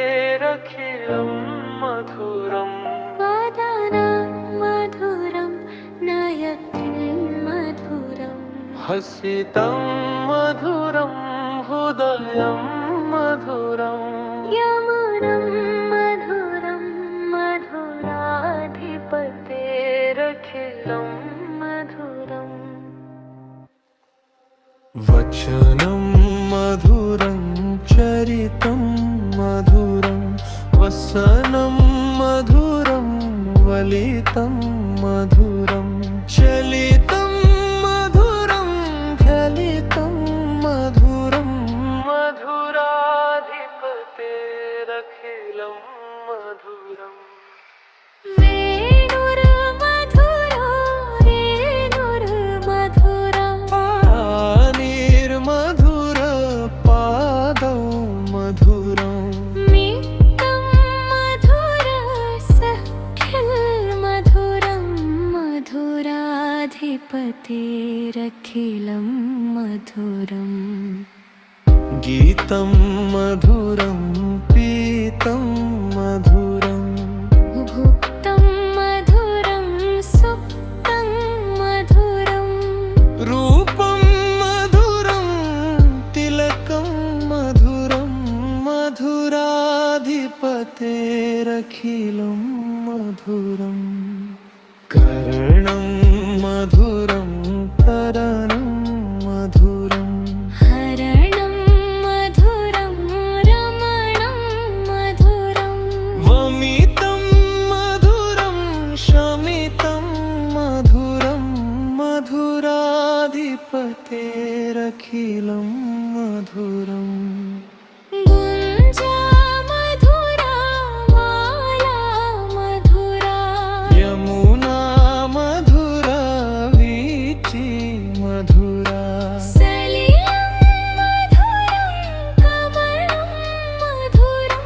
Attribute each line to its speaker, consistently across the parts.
Speaker 1: मधुराधिपतेरखिलं मधुरम्
Speaker 2: वदनं मधुरं नयति मधुरम्
Speaker 1: हसितं मधुरं हृदयं मधुरम्
Speaker 2: यमुनं मधुरं मधुराधिपतेरखिलं मधुरम्
Speaker 1: वचनं मधुरं चरितं मधुरं वसनं मधुरं वलितं मधुरं चलितं मधुरं फलितं मधुरं मधुराधिपतेरखिलं मधुरम्
Speaker 2: वेणुर्मधुरो रेणुर्मधुरम्
Speaker 1: पाणिर्मधुर पादौ मधुरम्
Speaker 2: मित्तं मधुरसख्यल्मधुरं मधुराधिपतेरखिलं मधुरम्
Speaker 1: गीतं मधुरं पीतं मधुरम्
Speaker 2: भुक्तं मधुरं सुप्तं मधुरम्
Speaker 1: रूपं मधुरं तिलकं मधुरं मधुराधिपतेरखिलं मधुरम् कर्णं मधुरं तरणं मधुरम्
Speaker 2: हरणं मधुरं रमणं मधुरम्
Speaker 1: वमितं मधुरं शमितं मधुरं मधुराधिपतेरखिलं मधुरम्
Speaker 2: गुञ्जा मधुरा माला मधुरा
Speaker 1: यमुना मधुरा वीची मधुरा
Speaker 2: सलिलं मधुरं कमलं मधुरं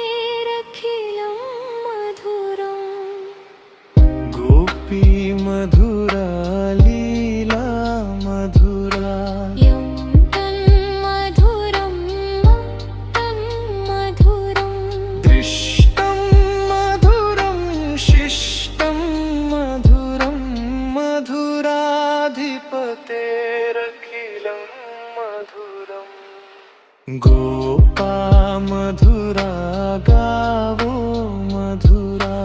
Speaker 2: मधुराधिपतेरखिलं मधुरम्
Speaker 1: गोपी मधुरा लीला मधुरा
Speaker 2: यं तन्मधुरं मुक्तं मधुरम्
Speaker 1: दृष्टं मधुरं शिष्टं मधुरं मधुराधिपतेरखिलं मधुरम् गोपा मधुरा गावो मधुरा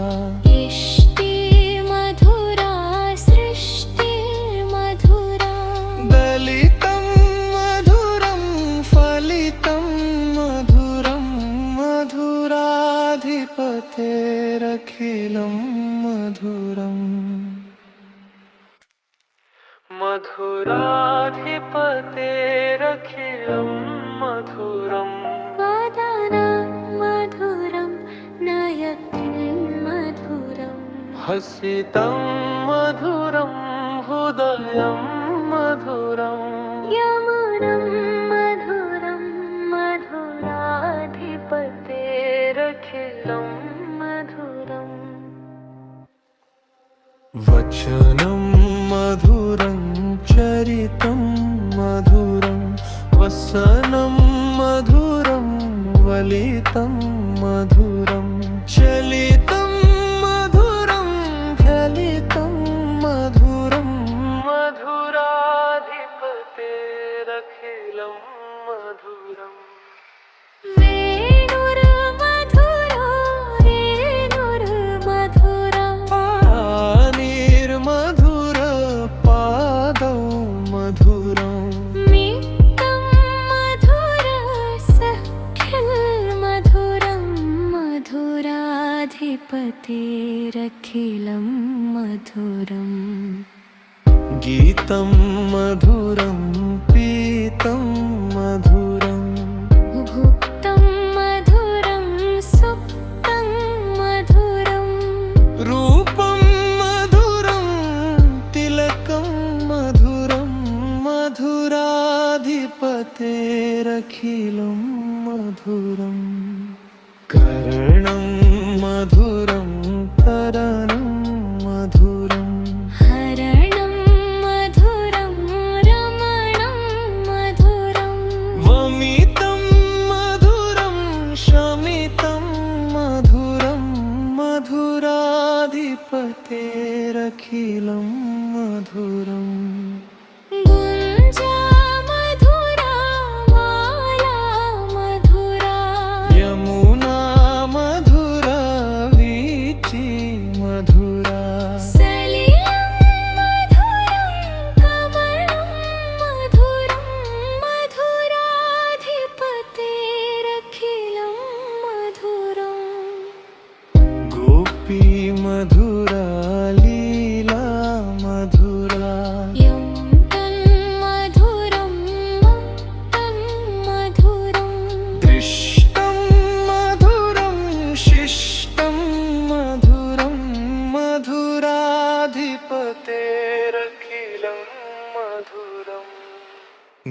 Speaker 2: इष्टि मधुरा सृष्टि मधुरा
Speaker 1: दलितं मधुरं फलितं मधुरं मधुराधिपतेरखिलं मधुरम् मधुराधिपतेरखिलं मधुरम्
Speaker 2: वदनं मधुरं नयति मधुरम्
Speaker 1: हसितं मधुरं हृदयं मधुरम्
Speaker 2: यमुनं मधुरं मधुराधिपतेरखिलं मधुरम्
Speaker 1: वचनं मधुरं चरितं मधुरं वसनं मधुरं वलितं मधुरं चलितं मधुरं फलितं मधुरं मधुराधिपतेरखिलं मधुरम्
Speaker 2: वेणुर्मधुरो रेणुर्मधुरम्
Speaker 1: पाणिर्मधुर पादौ मधुरम्
Speaker 2: मित्तं मधुरसख्यल्मधुरं मधुराधिपतेरखिलं मधुरम्
Speaker 1: गीतं मधुरं पीतं मधुरम्
Speaker 2: भुक्तं मधुरं सुप्तं मधुरम्
Speaker 1: रूपं मधुरं तिलकं मधुरं मधुराधिपतेरखिलं मधुरम् कर्णं मधुरं तरणं मधुरम्
Speaker 2: हरणं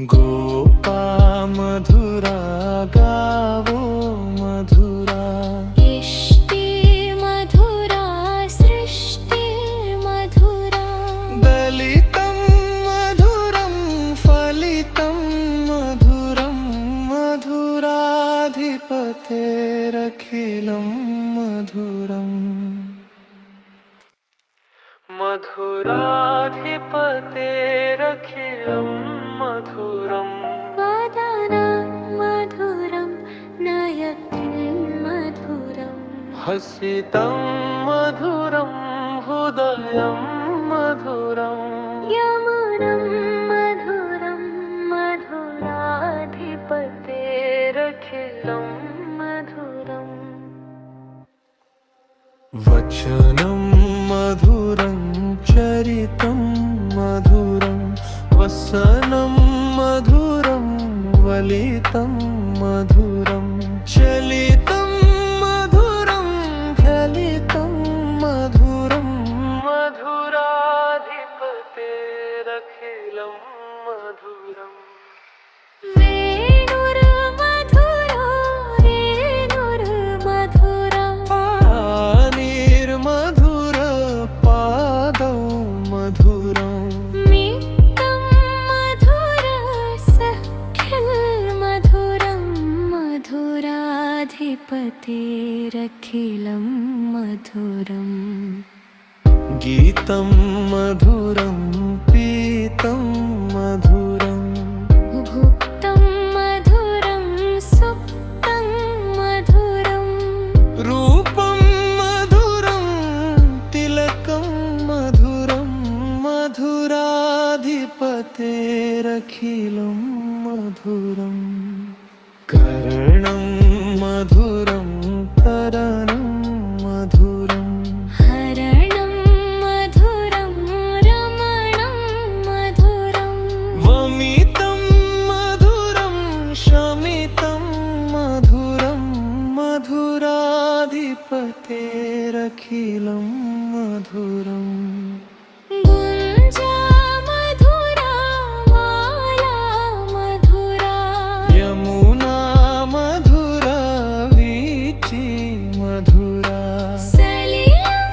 Speaker 1: गोपा मधुरा गावो मधुरा
Speaker 2: इष्टि मधुरा सृष्टि मधुरा
Speaker 1: दलितं मधुरं फलितं मधुरं मधुराधिपतेरखिलं मधुरम् मधुराधिपतेरखिलं मधुरम्
Speaker 2: वदनं मधुरं नयनं मधुरम्
Speaker 1: हसितं मधुरं हृदयं मधुरम्
Speaker 2: यमुनं मधुरं मधुराधिपतेरखिलं मधुरम्
Speaker 1: वचनं मधुरं चरितं मधुरं वसनं मधुरं वलितं मधुरं चलितं मधुरं फलितं मधुरं मधुराधिपतेरखिलं मधुरम्
Speaker 2: वेणुर्मधुरो वेणुर्मधुरम्
Speaker 1: पाणिर्मधुर पादौ मधुरम्
Speaker 2: मित्तं मधुरसख्यल्मधुरं मधुराधिपतेरखिलं मधुरम्
Speaker 1: गीतं मधुरं पीतं मधुरं
Speaker 2: भुक्तं मधुरं सुप्तं मधुरम्
Speaker 1: रूपं मधुरं तिलकं मधुरं मधुराधिपतेरखिलं मधुरम् कर्णं मधुरं तरणं मधुरम्
Speaker 2: हरणं मधुरं रमणं मधुरम्
Speaker 1: वमितं मधुरं शमितं मधुरं मधुराधिपतेरखिलं मधुरम्
Speaker 2: गुञ्जा मधुरा माला मधुरा
Speaker 1: यमुना मधुरा वीची मधुरा
Speaker 2: सलिलं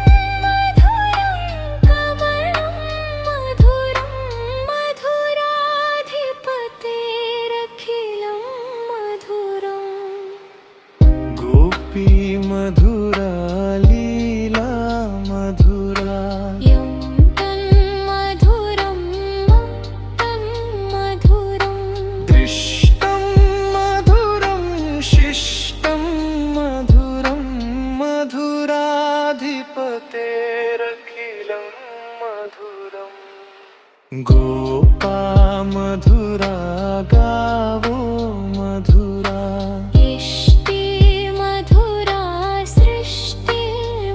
Speaker 2: मधुरं कमलं मधुरं मधुराधिपतेरखिलं मधुरम्
Speaker 1: गोपी मधुरा लीला मधुरा
Speaker 2: यं तन्मधुरं मुक्तं मधुरम्
Speaker 1: दृष्टं मधुरं शिष्टं मधुरं मधुराधिपतेरखिलं मधुरम् गोपा मधुरा गावो मधुरा
Speaker 2: इष्टि मधुरा सृष्टि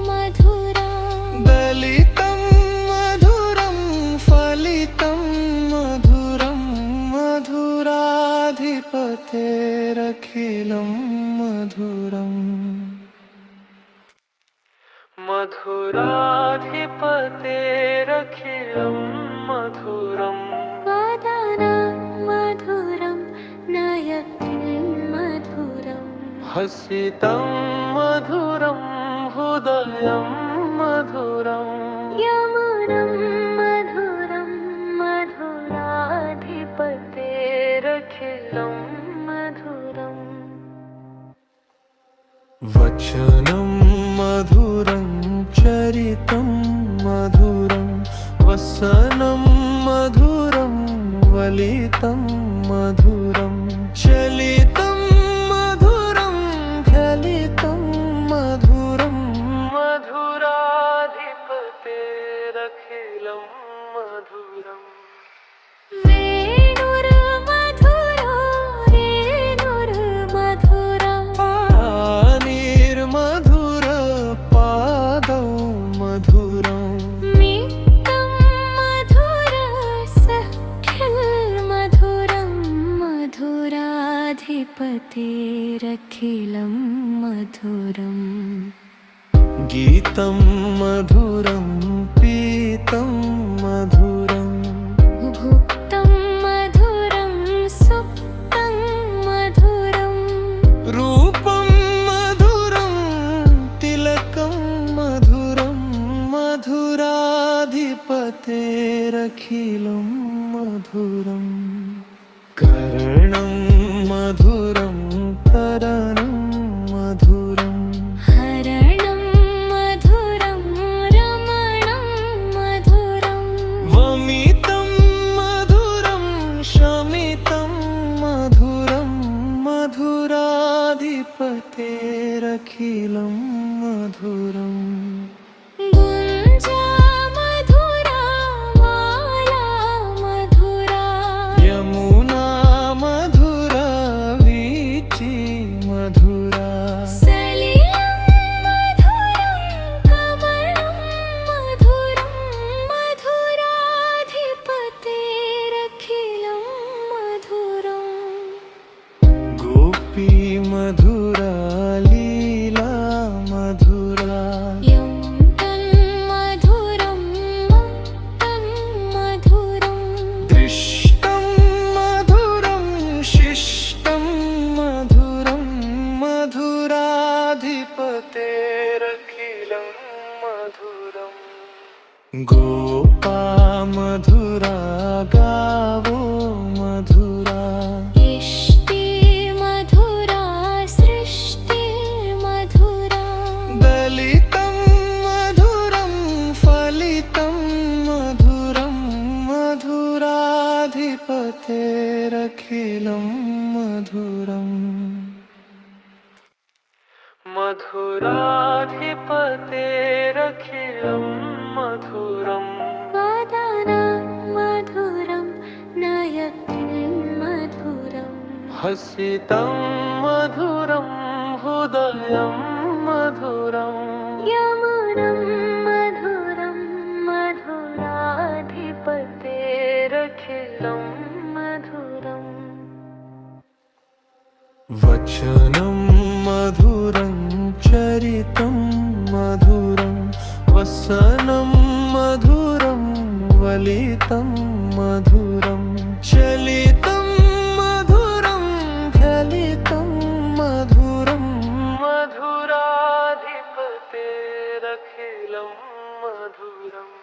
Speaker 2: मधुरा
Speaker 1: दलितं मधुरं फलितं मधुरं मधुराधिपतेरखिलं मधुरम् मधुराधिपतेरखिलं मधुरम्
Speaker 2: वदनं मधुरं नयनं मधुरम्
Speaker 1: हसितं मधुरं हृदयं मधुरम्
Speaker 2: यमुनं मधुरं मधुराधिपतेरखिलं मधुरम्
Speaker 1: वचनं मधुरं चरितं मधुरं वसनं मधुरं वलितं मधुरं चलितं मधुरं फलितं मधुरं मधुराधिपतेरखिलं मधुरम्
Speaker 2: वेणुर्मधुरो वेणुर्मधुरम्
Speaker 1: पाणिर्मधुर पादौ मधुरम्
Speaker 2: मित्तं मधुरसख्यल्मधुरं मधुराधिपतेरखिलं मधुरम्
Speaker 1: गीतं मधुरं पीतं मधुरं
Speaker 2: भुक्तं मधुरं
Speaker 1: मधुरम् कर्णं मधुरं करणं मधुरम्
Speaker 2: हरणं मधुरं रमणं मधुरं
Speaker 1: वमितं मधुरं शमितं मधुरं मधुराधिपतेरखिलं मधुरम्
Speaker 2: गुञ्जा मधुरा माला मधुरा
Speaker 1: यमुना मधुरा वीची मधुरा
Speaker 2: सलिलं मधुरं कमलं मधुरं मधुराधिपतेरखिलं मधुरम्
Speaker 1: गोपी मधुरा लीला मधुरा
Speaker 2: यं तन्मधुरं तन्मधुरं
Speaker 1: दृष्टं मधुरं शिष्टं मधुरं मधुराधिपतेरखिलं मधुरम् गोपा मधुरा गावो मधुरा
Speaker 2: इष्टि मधुरा सृष्टि मधुरा
Speaker 1: दलितं मधुरं फलितं मधुरं मधुराधिपतेरखिलं मधुरम् मधुराधिपतेरखिलं मधुरम्
Speaker 2: वदनं मधुरं नयनं मधुरं
Speaker 1: हसितं मधुरं हृदयं मधुरम्
Speaker 2: यमनं मधुरं मधुराधिपतेरखिलं मधुरम्
Speaker 1: वचनं मधुरं चरितं मधुरं वसनं मधुरं वलितं मधुरं चलितं मधुरं फलितं मधुरं मधुराधिपतेरखिलं मधुरम्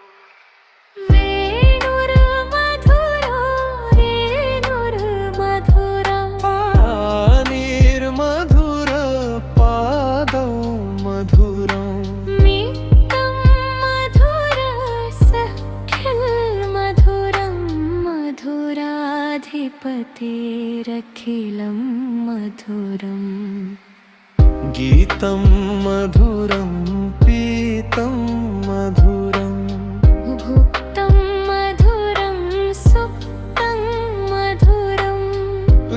Speaker 2: वेणुर्मधुरो रेणुर्मधुरा
Speaker 1: पाणिर्मधुर पादौ मधुरं
Speaker 2: मित्तं मधुर सख्यल्मधुरं मधुराधिपतेरखिलं मधुरम्
Speaker 1: गीतं मधुरं पीतं मधुरं
Speaker 2: भुक्तं मधुरं सुप्तं मधुरं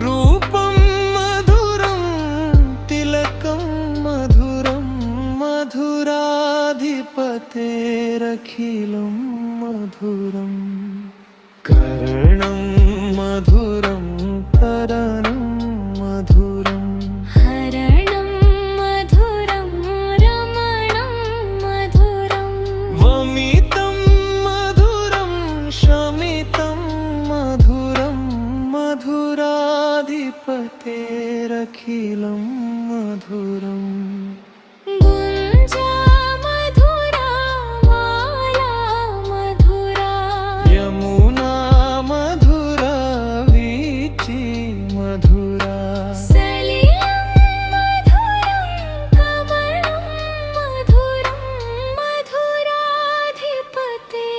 Speaker 1: रूपं मधुरं तिलकं मधुरं मधुराधिपतेरखिलं मधुरम् कर्णं मधुरं करणं मधुरं
Speaker 2: हरणं मधुरं रमणं मधुरं
Speaker 1: वमितं मधुरं शमितं मधुरं मधुराधिपतेरखिलं मधुरम्
Speaker 2: गुञ्जा मधुरा माला मधुरा
Speaker 1: यमुना मधुरा वीची मधुरा
Speaker 2: सलिलं मधुरं कमलं मधुरं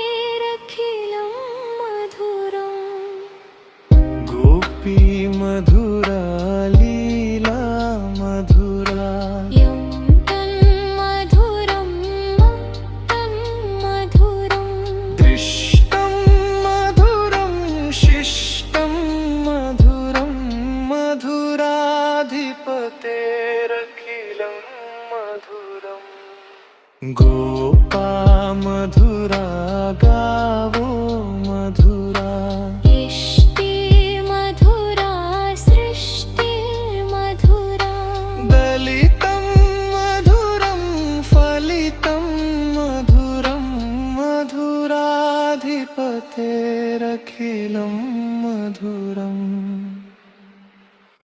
Speaker 2: मधुराधिपतेरखिलं मधुरम्
Speaker 1: गोपी मधुरा लीला मधुरा
Speaker 2: यं तन्मधुरं तन्मधुरं
Speaker 1: दृष्टं मधुरं शिष्टं मधुरं मधुराधिपतेरखिलं मधुरम् गोपा मधुरा गा